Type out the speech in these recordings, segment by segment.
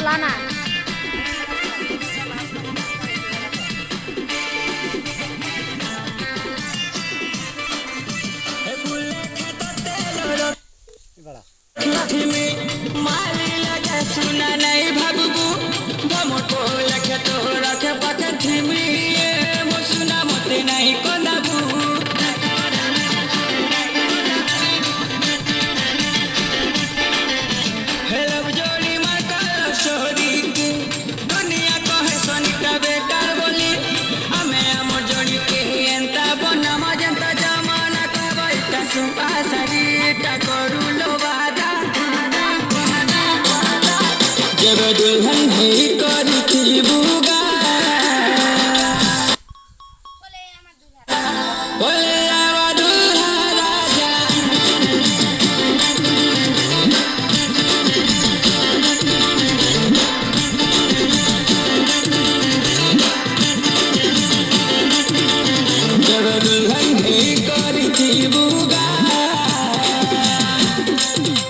लाना सुना नहीं भाबू भमको लखे तो रखे पखे थिमी मो सुना मते नहीं कोदाबू हेलो जोड़ी मार कर सोरी की दुनिया को है सोनिका बेकार बोली हमें हमर जोड़ी के एंता बना मजंता जमाना का बैठा सुपा सरीटा करू लो वादा जब दुल्हन ही करी थी बुगा बोले आवा दुल्हा राजा जब दुल्हन ही करी थी बुगा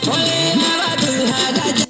बोले आवा दुल्हा राजा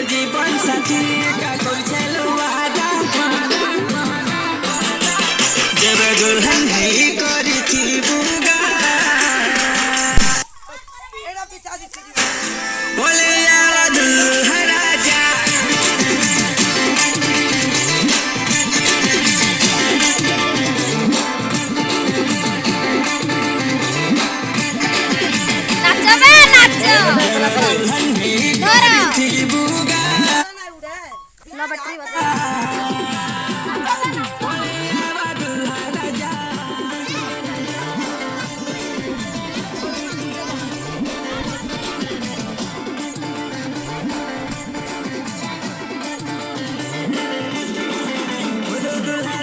जीवन साथी का कोई चलो वादा जब दुल्हन ही करी थी बुगा बोले आवा दुल्हा राजा दुल्हन ही करी थी बुगा बैटरी बता दुल्हा